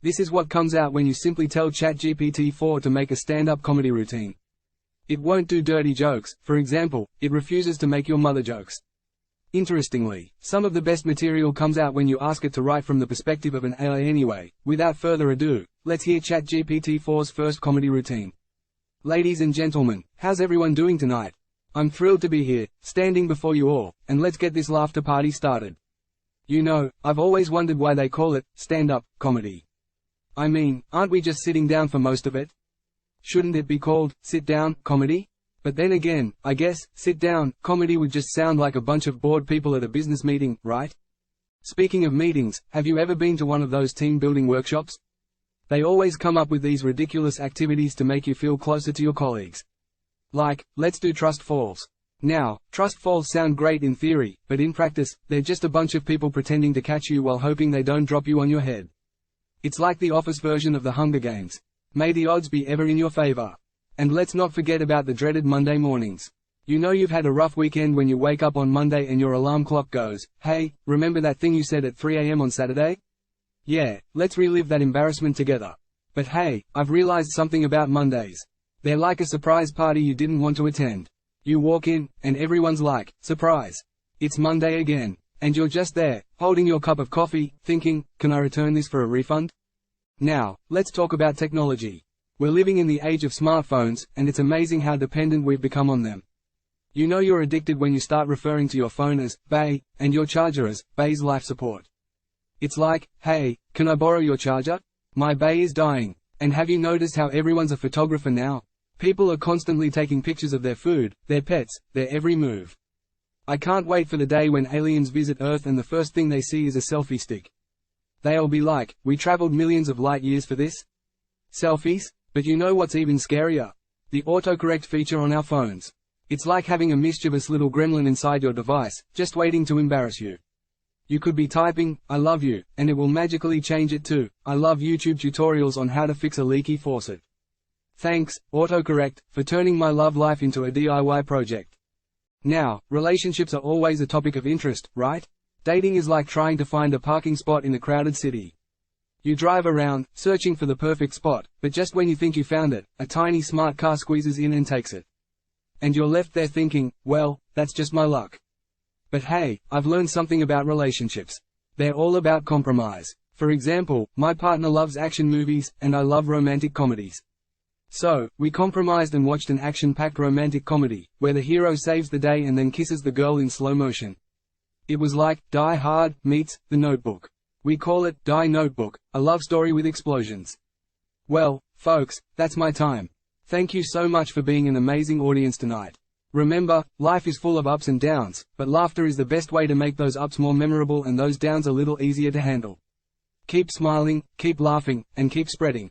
This is what comes out when you simply tell Chat-GPT 4 to make a stand-up comedy routine. It won't do dirty jokes, for example, it refuses to make your mother jokes. Interestingly, some of the best material comes out when you ask it to write from the perspective of an AI anyway. Without further ado, let's hear Chat-GPT 4's first comedy routine. Ladies and gentlemen, how's everyone doing tonight? I'm thrilled to be here, standing before you all, and let's get this laughter party started. You know, I've always wondered why they call it stand-up comedy. I mean, aren't we just sitting down for most of it? Shouldn't it be called sit-down comedy? But then again, I guess, sit-down comedy would just sound like a bunch of bored people at a business meeting, right? Speaking of meetings, have you ever been to one of those team-building workshops? They always come up with these ridiculous activities to make you feel closer to your colleagues. Like, let's do trust falls. Now, trust falls sound great in theory, but in practice, they're just a bunch of people pretending to catch you while hoping they don't drop you on your head. It's like the Office version of the Hunger Games. May the odds be ever in your favor. And let's not forget about the dreaded Monday mornings. You know you've had a rough weekend when you wake up on Monday and your alarm clock goes, "Hey, remember that thing you said at 3 a.m. on Saturday?" Yeah, let's relive that embarrassment together. But hey, I've realized something about Mondays. They're like a surprise party you didn't want to attend. You walk in, and everyone's like, "Surprise! It's Monday again." And you're just there, holding your cup of coffee, thinking, "Can I return this for a refund?" Now, let's talk about technology. We're living in the age of smartphones, and it's amazing how dependent we've become on them. You know you're addicted when you start referring to your phone as Bay, and your charger as Bay's life support. It's like, "Hey, can I borrow your charger? My Bay is dying." And have you noticed how everyone's a photographer now? People are constantly taking pictures of their food, their pets, their every move. I can't wait for the day when aliens visit Earth and the first thing they see is a selfie stick. They'll be like, "We traveled millions of light years for this? Selfies?" But you know what's even scarier? The autocorrect feature on our phones. It's like having a mischievous little gremlin inside your device, just waiting to embarrass you. You could be typing, "I love you," and it will magically change it to, "I love YouTube tutorials on how to fix a leaky faucet." Thanks, autocorrect, for turning my love life into a DIY project. Now, relationships are always a topic of interest, right? Dating is like trying to find a parking spot in a crowded city. You drive around, searching for the perfect spot, but just when you think you found it, a tiny smart car squeezes in and takes it. And you're left there thinking, well, that's just my luck. But hey, I've learned something about relationships. They're all about compromise. For example, my partner loves action movies, and I love romantic comedies. So, we compromised and watched an action-packed romantic comedy, where the hero saves the day and then kisses the girl in slow motion. It was like Die Hard meets The Notebook. We call it Die Notebook, a love story with explosions. Well, folks, that's my time. Thank you so much for being an amazing audience tonight. Remember, life is full of ups and downs, but laughter is the best way to make those ups more memorable and those downs a little easier to handle. Keep smiling, keep laughing, and keep spreading.